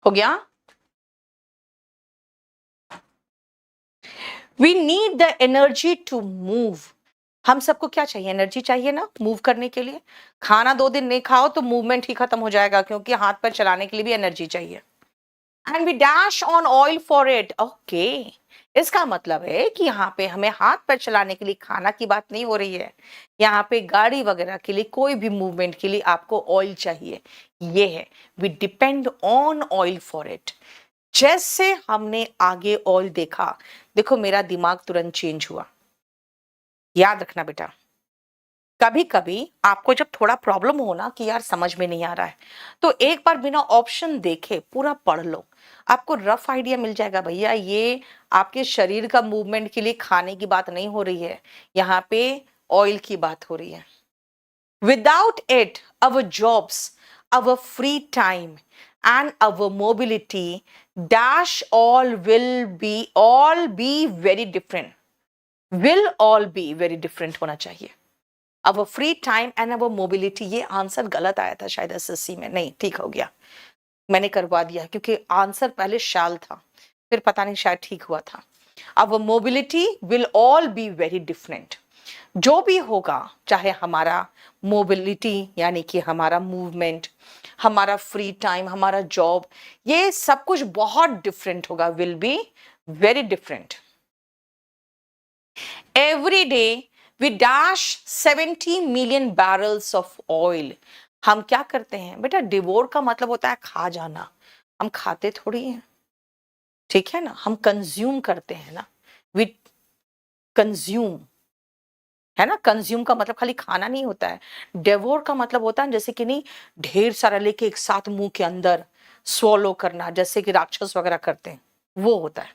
हो गया। We need the energy to move. हम सबको क्या चाहिए, एनर्जी चाहिए ना मूव करने के लिए। खाना 2 दिन नहीं खाओ तो मूवमेंट ही खत्म हो जाएगा, क्योंकि हाथ पैर चलाने के लिए भी एनर्जी चाहिए। And we dash on oil for it. Okay, इसका मतलब है कि यहाँ पे हमें हाथ पैर चलाने के लिए खाना की बात नहीं हो रही है। यहाँ पे गाड़ी वगैरह के लिए, कोई भी मूवमेंट के लिए आपको ऑयल चाहिए। ये है, we depend on oil for it. जैसे हमने आगे ऑयल देखा, देखो मेरा दिमाग तुरंत चेंज हुआ। याद रखना बेटा, कभी कभी आपको जब थोड़ा प्रॉब्लम हो ना कि यार समझ में नहीं आ रहा है, तो एक बार बिना ऑप्शन देखे पूरा पढ़ लो, आपको रफ आइडिया मिल जाएगा। भैया ये आपके शरीर का मूवमेंट के लिए खाने की बात नहीं हो रही है, यहाँ पे ऑयल की बात हो रही है। Without it our jobs, our free time and our mobility dash all be very different, will all be very different होना चाहिए। our free time and our mobility, ये आंसर गलत आया था शायद एसएससी में, नहीं ठीक हो गया, मैंने करवा दिया क्योंकि आंसर पहले शाल था, फिर पता नहीं शायद ठीक हुआ था। our mobility will all be very different, जो भी होगा, चाहे हमारा मोबिलिटी यानी कि हमारा मूवमेंट, हमारा फ्री टाइम, हमारा जॉब, ये सब कुछ बहुत डिफरेंट होगा, will be very different. Every day we dash 70 million barrels of oil. हम क्या करते हैं बेटा, डिवोर का मतलब होता है खा जाना, हम खाते थोड़ी हैं, ठीक है ना, हम कंज्यूम करते हैं ना, वी कंज्यूम, है ना। कंज्यूम का मतलब खाली खाना नहीं होता है, डेवोर का मतलब होता है जैसे कि नहीं ढेर सारा लेके एक साथ मुंह के अंदर स्वॉलो करना, जैसे कि राक्षस वगैरह करते हैं, वो होता है।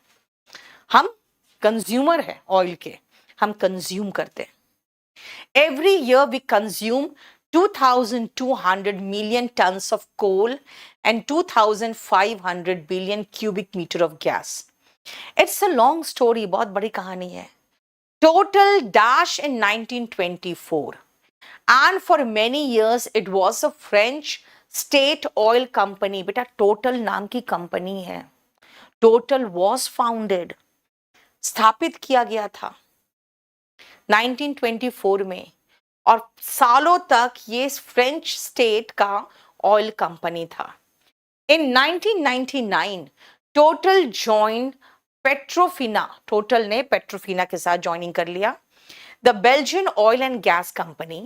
हम कंज्यूमर है ऑयल के, हम कंज्यूम करते हैं। Every year we consume 2200 million tons of coal and 2500 billion cubic meter of gas. It's a long story, बहुत बड़ी कहानी है। Total dash in 1924, and for many years it was a French state oil company। बेटा total नाम की company है, total was founded, स्थापित किया गया था 1924 में, और सालों तक ये फ्रेंच स्टेट का ऑयल कंपनी था। इन 1999 टोटल जॉइन पेट्रोफिना, टोटल ने पेट्रोफिना के साथ ज्वाइनिंग कर लिया, the Belgian oil and gas company,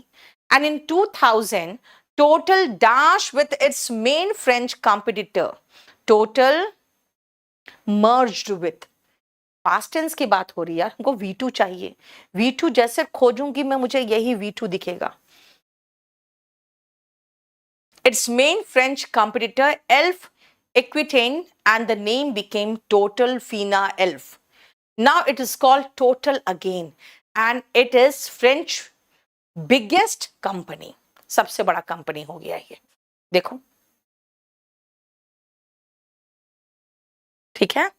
and in 2000 Total dash with its main French competitor, Total merged with। past tense की बात हो रही है, हमको V2 चाहिए, V2 जैसे खोजूंगी मैं मुझे यही V2 दिखेगा। its main French competitor Elf Aquitaine, and the name became Total Fina Elf। now it is called Total again, and it is French biggest company, सबसे बड़ा कंपनी हो गया ये, देखो ठीक है।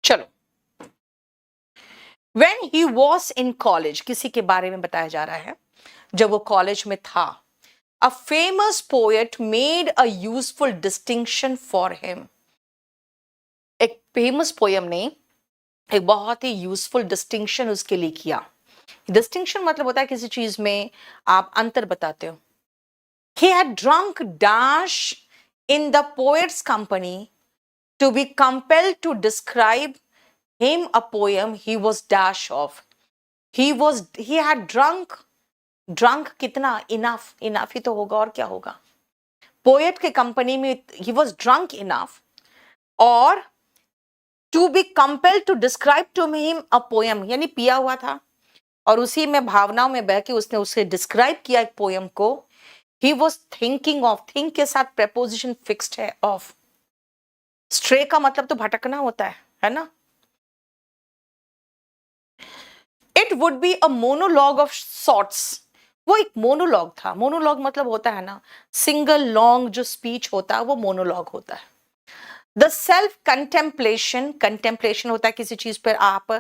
चलो, when he was in college, किसी के बारे में बताया जा रहा है जब वो कॉलेज में था, a famous poet made a useful distinction for him. एक फेमस पोयम ने एक बहुत ही यूजफुल डिस्टिंक्शन उसके लिए किया. डिस्टिंक्शन मतलब होता है किसी चीज में आप अंतर बताते हो. He had drunk dash in the poet's company to be compelled to describe him a poem he was dash of. He had drunk कितना, enough ही तो होगा और क्या होगा. पोएट के कंपनी में he was drunk enough और to be compelled to describe to him a poem, यानी पिया हुआ था और उसी में भावनाओं में बह के उसने उसे डिस्क्राइब किया एक पोयम को. He was thinking of, think के साथ preposition fixed है of. stray का मतलब तो भटकना होता है ना. It would be a monologue of sorts. वो एक मोनोलॉग था. मोनोलॉग मतलब होता है ना सिंगल लॉन्ग जो स्पीच होता है वो मोनोलॉग होता है. द सेल्फ कंटेम्पलेशन होता है किसी चीज पर आप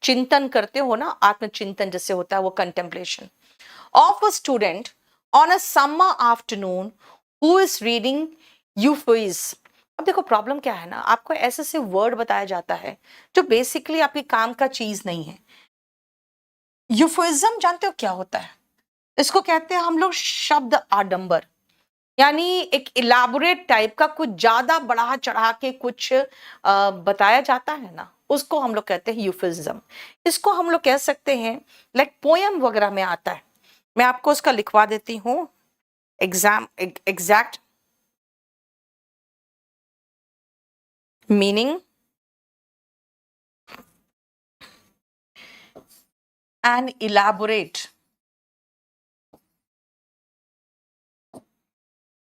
चिंतन करते हो ना, आत्मचिंतन जैसे होता है वो contemplation. Of a student on a summer afternoon who is reading Euphues. अब देखो प्रॉब्लम क्या है ना, आपको ऐसे से वर्ड बताया जाता है जो बेसिकली आपके काम का चीज नहीं है. यूफोइज्म जानते हो क्या होता है? इसको कहते हैं हम लोग शब्द आडंबर, यानी एक इलाबोरेट टाइप का कुछ ज्यादा बढ़ा चढ़ा के कुछ बताया जाता है ना, उसको हम लोग कहते हैं यूफिज्म. इसको हम लोग कह सकते हैं लाइक पोयम वगैरह में आता है. मैं आपको उसका लिखवा देती हूँ exact meaning. An elaborate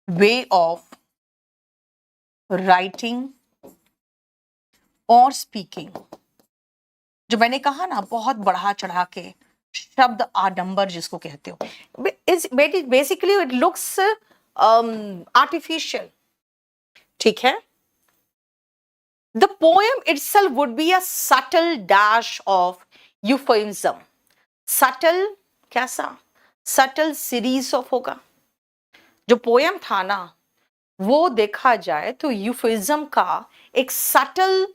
way of writing or speaking. जो मैंने कहा ना बहुत बढ़ा चढ़ा के शब्द आडंबर जिसको कहते हो, बेसिकली इट लुक्स आर्टिफिशियल. ठीक है. The poem itself would be a subtle dash of euphuism. Subtle कैसा? सटल सीरीज ऑफ होगा. जो पोयम था ना वो देखा जाए तो यूफिज्म का एक सटल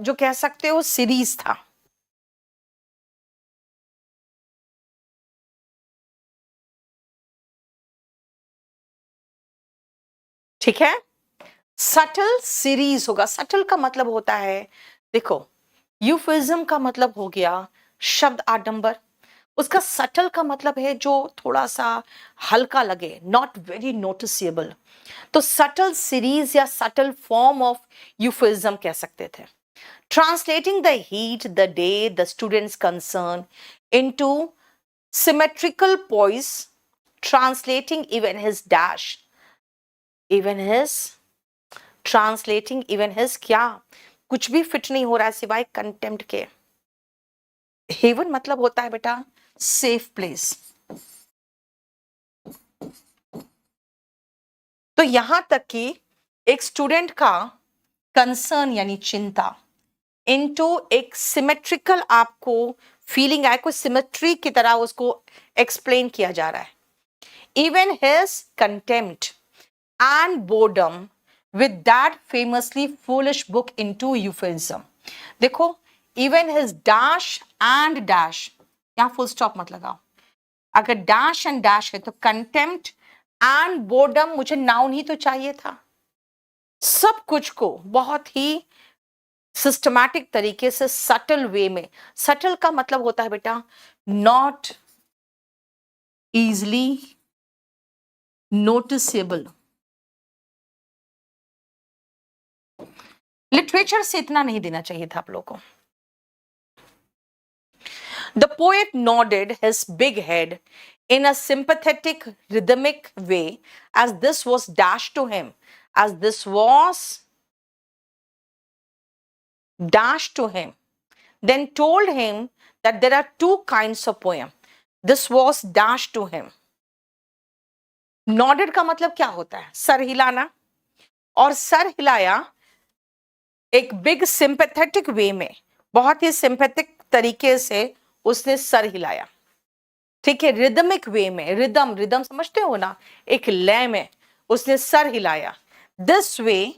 जो कह सकते हो सीरीज था. ठीक है. सटल सीरीज होगा. सटल का मतलब होता है, देखो यूफिज्म का मतलब हो गया शब्द आडंबर. उसका सटल का मतलब है जो थोड़ा सा हल्का लगे, नॉट वेरी नोटिसेबल. तो सटल सीरीज या सटल फॉर्म ऑफ यूफिज्म कह सकते थे. Translating the heat, the day, the students concern into symmetrical poised, translating even his dash, even his, translating even his क्या, कुछ भी फिट नहीं हो रहा है सिवाय कंटेम्प्ट के. हेवन मतलब होता है बेटा सेफ प्लेस. तो यहां तक कि एक स्टूडेंट का कंसर्न यानी चिंता इनटू एक सिमेट्रिकल आपको फीलिंग आए, कोई सिमेट्री की तरह उसको एक्सप्लेन किया जा रहा है. Even his contempt and boredom with that famously foolish book into euphuism. देखो even his dash and dash, यहां फुल स्टॉप मत लगाओ. अगर डैश एंड डैश है तो कंटेम्प्ट एंड बोर्डम, मुझे नाउन ही तो चाहिए था. सब कुछ को बहुत ही सिस्टमैटिक तरीके से सटल वे में. सटल का मतलब होता है बेटा नॉट इजली नोटिसेबल. लिटरेचर से इतना नहीं देना चाहिए था आप लोगों को. The poet nodded his big head in a sympathetic, rhythmic way as this was dashed to him, as this was dashed to him, then told him that there are two kinds of poem. This was dashed to him. Nodded का मतलब क्या होता है? Sir हिलाना. और sir हिलाया एक big sympathetic वे में, बहुत ही सिंपैथिक तरीके से उसने सर हिलाया। ठीक है, रिदमिक वे में, रिदम रिदम समझते हो ना, एक लय में उसने सर हिलाया। This way,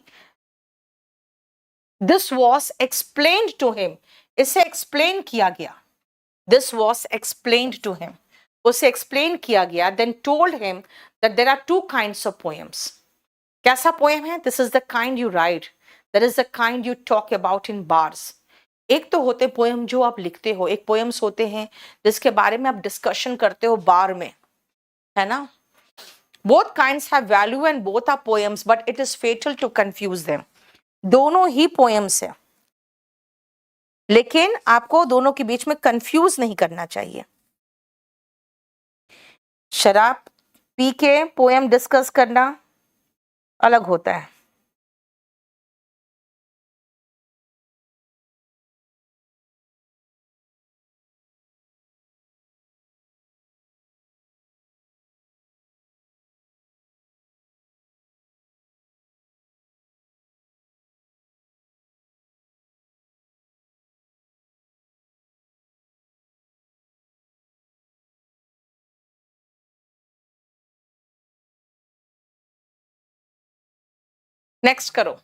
this was explained to him, इसे एक्सप्लेन किया गया। This was explained to him, उसे एक्सप्लेन किया गया। Then told him that there are two kinds of poems. कैसा पोएम है? This is the kind you write, that is the kind you talk about in bars. एक तो होते poem जो आप लिखते हो, एक पोएम्स होते हैं जिसके बारे में आप डिस्कशन करते हो बार में, है ना। Both kinds have value and both are poems, but it is fatal to confuse them. दोनों ही पोएम्स है, लेकिन आपको दोनों के बीच में कंफ्यूज नहीं करना चाहिए। शराब पी के पोएम डिस्कस करना अलग होता है। नेक्स्ट करो।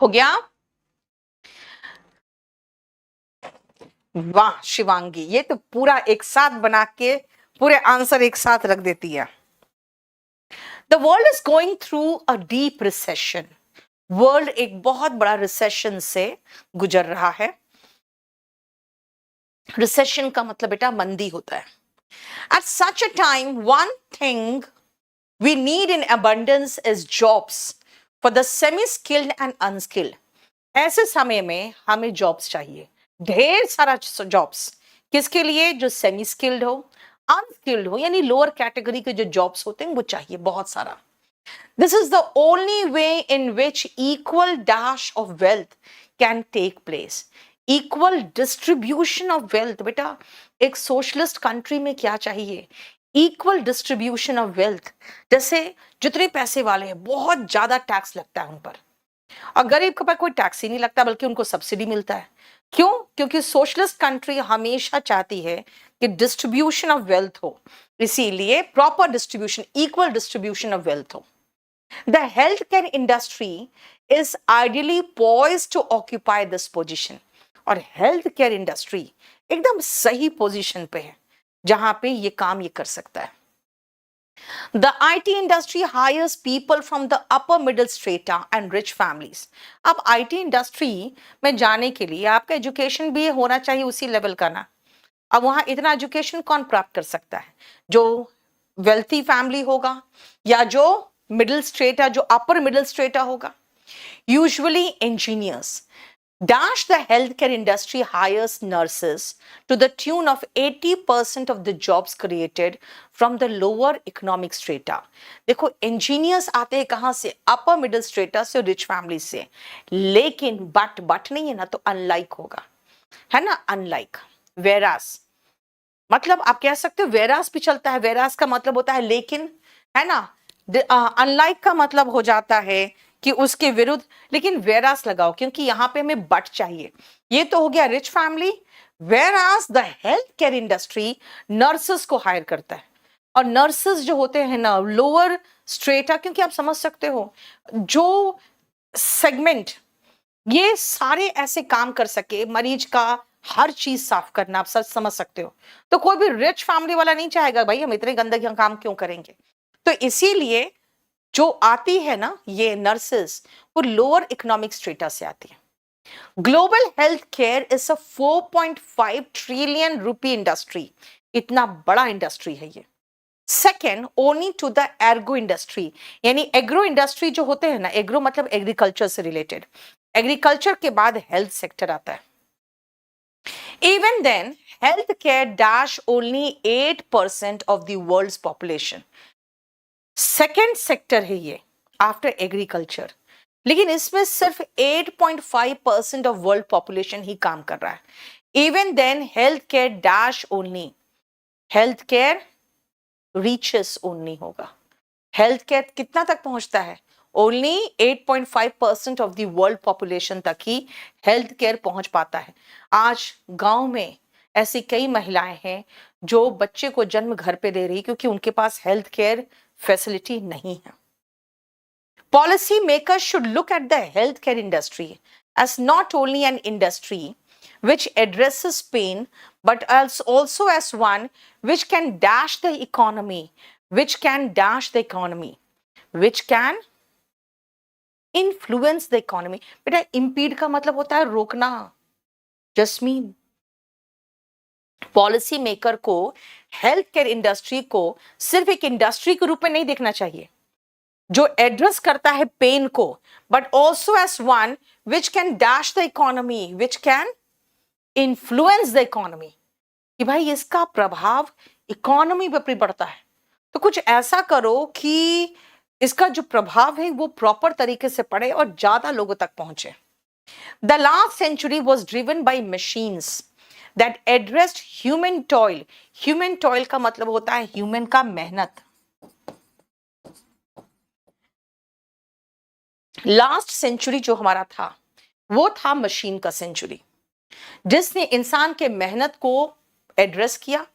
हो गया? वाह शिवांगी, ये तो पूरा एक साथ बना के पूरे आंसर एक साथ रख देती है। The world is going through a deep recession. World एक बहुत बड़ा रिसेशन से गुजर रहा है। रिसेशन का मतलब बेटा मंदी होता है। At such a time one thing we need in abundance is jobs for the semi skilled and unskilled। ऐसे समय में हमें जॉब्स चाहिए, ढेर सारा जॉब्स। किसके लिए? जो सेमी स्किल्ड हो, अनस्किल्ड हो, यानी लोअर कैटेगरी के जो जॉब्स होते हैं वो चाहिए बहुत सारा। This is the only way in which equal dash of wealth can take place. Equal distribution of wealth. बेटा एक सोशलिस्ट कंट्री में क्या चाहिए? Equal distribution of wealth. जैसे जितने पैसे वाले हैं बहुत ज्यादा टैक्स लगता है उन पर, और गरीब के पास कोई टैक्स ही नहीं लगता बल्कि उनको सब्सिडी मिलता है। क्यों? क्योंकि सोशलिस्ट कंट्री हमेशा चाहती है कि डिस्ट्रीब्यूशन ऑफ वेल्थ हो, इसीलिए proper distribution, equal distribution of wealth हो। The health care industry is ideally poised to occupy this position. और हेल्थ केयर इंडस्ट्री एकदम सही पोजिशन पे है जहां पे ये काम ये कर सकता है। The IT industry hires people from the upper middle strata and rich families। अब IT इंडस्ट्री में जाने के लिए आपका एजुकेशन भी होना चाहिए उसी लेवल का ना। अब वहां इतना एजुकेशन कौन प्राप्त कर सकता है? जो वेल्थी फैमिली होगा या जो मिडिल स्ट्रेटा, जो अपर मिडिल स्ट्रेटा होगा। Usually engineers Dash the healthcare industry hires nurses to the tune of 80% of the jobs created from the lower economic strata। देखो इंजीनियर्स आते हैं कहां से? अपर मिडिल स्ट्रेटा से, रिच फैमिली से। लेकिन बट नहीं है ना, तो अनलाइक होगा, है ना, अनलाइक। वेरास मतलब आप कह सकते हो वेरास भी चलता है। वेरास का मतलब होता है लेकिन, है ना। अनलाइक का मतलब हो जाता है कि उसके विरुद्ध, लेकिन वेरास लगाओ क्योंकि यहां पे हमें बट चाहिए। ये तो हो गया rich family. Whereas the health care industry nurses को हायर करता है, और नर्सेस जो होते हैं ना लोअर स्ट्रेटा, क्योंकि आप समझ सकते हो जो सेगमेंट ये सारे ऐसे काम कर सके, मरीज का हर चीज साफ करना, आप सब समझ सकते हो। तो कोई भी रिच फैमिली वाला नहीं चाहेगा भाई हम इतने गंदगी काम क्यों करेंगे। तो इसीलिए जो आती है ना ये नर्सेस, वो लोअर इकोनॉमिक स्ट्रेटा से आती है। Global health care is a 4.5 trillion rupee industry. इतना बड़ा इंडस्ट्री है ये। Second only to the ergo industry, यानी एग्रो इंडस्ट्री जो होते हैं ना, एग्रो मतलब एग्रीकल्चर से रिलेटेड। एग्रीकल्चर के बाद हेल्थ सेक्टर आता है। Even then health care dash only 8% of the world's population. Second sector है ये आफ्टर एग्रीकल्चर, लेकिन इसमें सिर्फ 8.5% ऑफ वर्ल्ड पॉपुलेशन ही काम कर रहा है। Even then health care dash only, health care reaches only होगा। हेल्थ केयर कितना तक पहुंचता है? Only 8.5% of the world population तक ही हेल्थ केयर पहुंच पाता है। आज गांव में ऐसी कई महिलाएं हैं जो बच्चे को जन्म घर पे दे रही क्योंकि उनके पास हेल्थ केयर फैसिलिटी नहीं है। Policy makers should look at the healthcare industry as not only an industry which addresses pain, but also as one which can dash the economy, which can influence the economy। बेटा impede का मतलब होता है रोकना, jasmine. Policy maker को health care industry को सिर्फ एक इंडस्ट्री के रूप में नहीं देखना चाहिए जो एड्रेस करता है पेन को, but also as one which can dash the economy, which can influence the economy, कि भाई इसका प्रभाव इकोनॉमी पर भी पड़ता है। तो कुछ ऐसा करो कि इसका जो प्रभाव है वो प्रॉपर तरीके से पड़े और ज्यादा लोगों तक पहुंचे। The last century was driven by machines that addressed human toil. Human toil का मतलब होता है ह्यूमन का मेहनत। लास्ट सेंचुरी जो हमारा था वो था मशीन का सेंचुरी, जिसने इंसान के मेहनत को एड्रेस किया।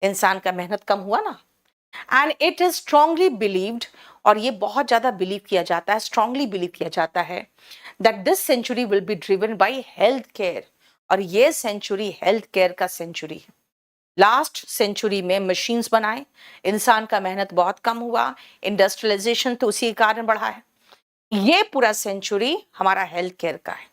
इंसान का मेहनत कम हुआ ना। And it is strongly believed, और ये बहुत ज्यादा बिलीव किया जाता है, स्ट्रांगली बिलीव किया जाता है that this century will be driven by health care और ये सेंचुरी हेल्थ केयर का सेंचुरी है। लास्ट सेंचुरी में मशीन्स बनाए, इंसान का मेहनत बहुत कम हुआ, इंडस्ट्रियलाइजेशन तो उसी के कारण बढ़ा है। ये पूरा सेंचुरी हमारा हेल्थ केयर का है।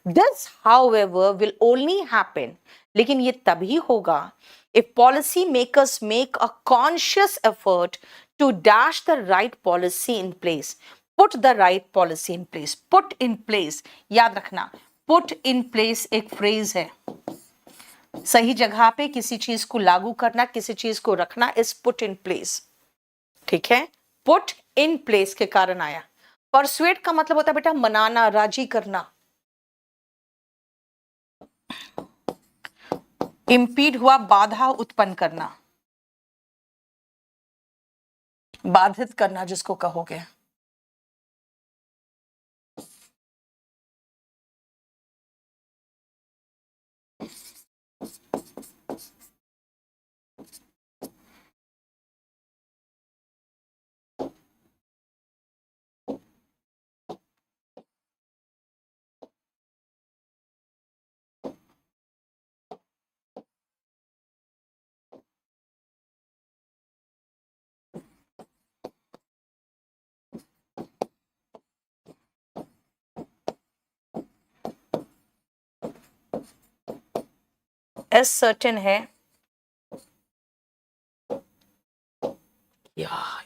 This however will only happen, लेकिन ये तभी होगा if policy makers make a conscious effort to dash the right policy in place, put the right policy in place, put in place, याद रखना put in place एक phrase है, सही जगह पे किसी चीज को लागू करना, किसी चीज को रखना इज put in place, ठीक है। put in place के कारण आया। परसुएट का मतलब होता है बेटा मनाना, राजी करना। इंपीड हुआ बाधा उत्पन्न करना, बाधित करना जिसको कहोगे। एस सर्टेन है यार,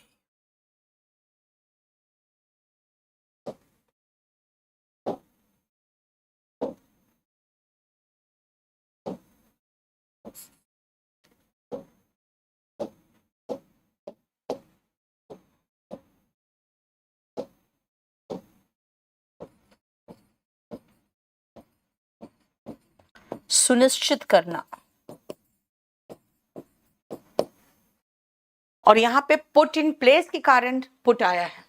सुनिश्चित करना, और यहां पे पुट इन प्लेस के कारण पुट आया है।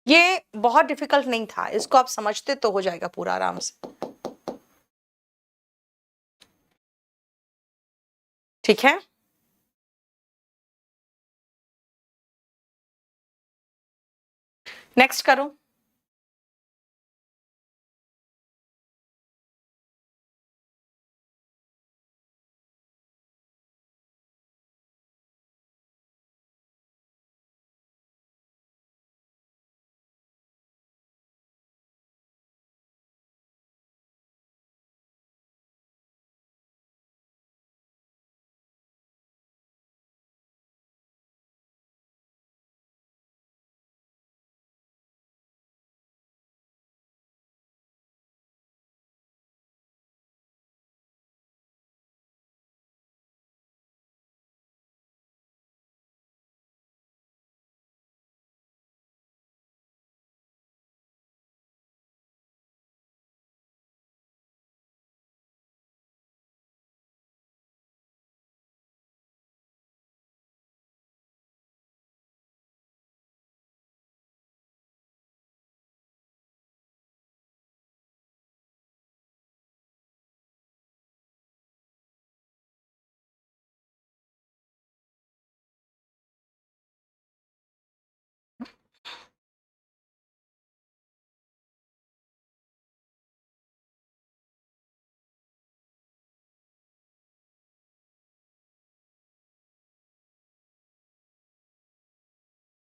ये बहुत डिफिकल्ट नहीं था, इसको आप समझते तो हो जाएगा पूरा आराम से, ठीक है। नेक्स्ट करो।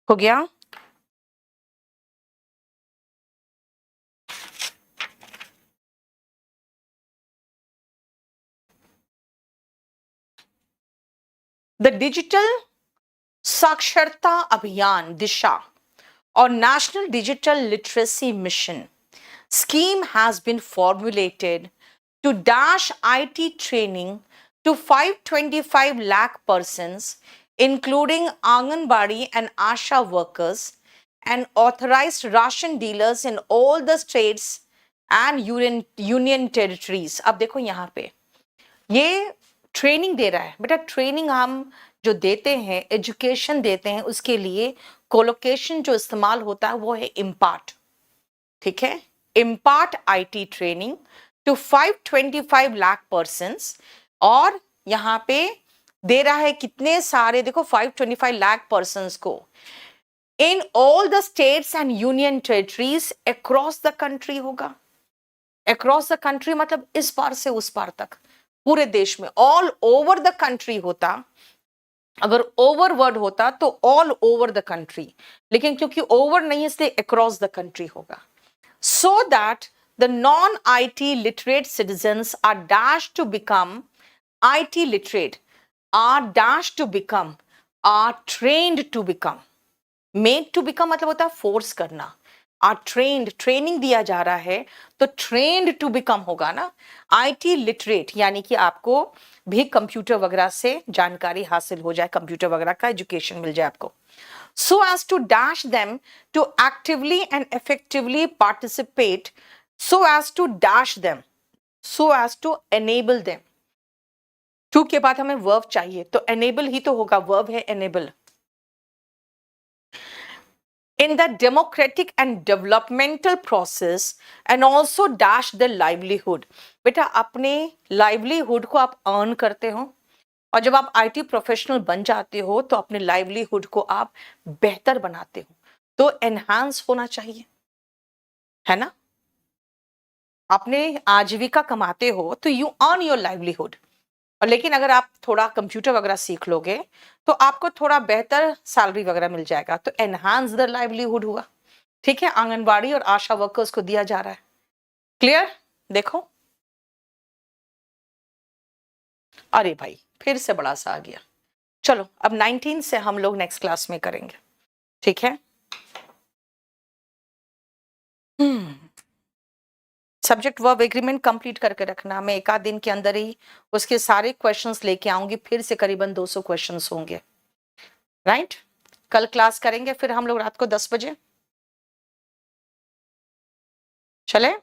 हो गया। द डिजिटल साक्षरता अभियान दिशा or National Digital Literacy Mission scheme has been formulated to dash IT training to 525 lakh persons, including Anganwadi and Asha workers and authorized ration dealers in all the states and union territories. अब देखो यहाँ पे ये training दे रहा है बेटा। Training हम जो देते हैं, एजुकेशन देते हैं, उसके लिए कोलोकेशन जो इस्तेमाल होता है वो है इम्पार्ट, ठीक है। Impart IT training to 525 lakh persons, और यहाँ पे दे रहा है कितने सारे, देखो 525 लाख पर्सन्स को in all the states and union territories across the country होगा, अक्रॉस द कंट्री मतलब इस पार से उस पार तक, पूरे देश में, ऑल ओवर द कंट्री होता। अगर ओवर वर्ड होता तो ऑल ओवर द कंट्री, लेकिन क्योंकि ओवर नहीं है इसलिए अक्रॉस द कंट्री होगा। So that the non IT literate citizens are dashed to become IT literate, are dashed to become, are trained to become। Made to become मतलब होता है force करना। आर ट्रेंड, ट्रेनिंग दिया जा रहा है तो ट्रेंड टू बिकम होगा ना। IT लिटरेट यानी कि आपको भी कंप्यूटर वगैरह से जानकारी हासिल हो जाए, कंप्यूटर वगैरह का एजुकेशन मिल जाए आपको। So as to dash them to actively and effectively participate, so as to dash them, so as to enable them. To के बाद हमें वर्ब चाहिए तो एनेबल ही तो होगा, वर्ब है enable. in the democratic and developmental process and also dash the livelihood। बेटा अपने livelihood को आप earn करते हो और जब आप IT प्रोफेशनल बन जाते हो तो अपने livelihood को आप बेहतर बनाते हो, तो enhance होना चाहिए, है ना। अपने आजीविका कमाते हो तो you earn your livelihood। और लेकिन अगर आप थोड़ा कंप्यूटर वगैरह सीख लोगे तो आपको थोड़ा बेहतर सैलरी वगैरह मिल जाएगा, तो एनहांस द लाइवलीहुड हुआ। ठीक है, आंगनबाड़ी और आशा वर्कर्स को दिया जा रहा है। क्लियर? देखो, अरे भाई फिर से बड़ा सा आ गया। चलो अब 19 से हम लोग नेक्स्ट क्लास में करेंगे, ठीक है। सब्जेक्ट वर्ब एग्रीमेंट कंप्लीट करके रखना। मैं एक आध दिन के अंदर ही उसके सारे क्वेश्चंस लेके आऊंगी, फिर से करीबन 200 क्वेश्चंस होंगे, राइट। कल क्लास करेंगे फिर हम लोग रात को 10 बजे, चले।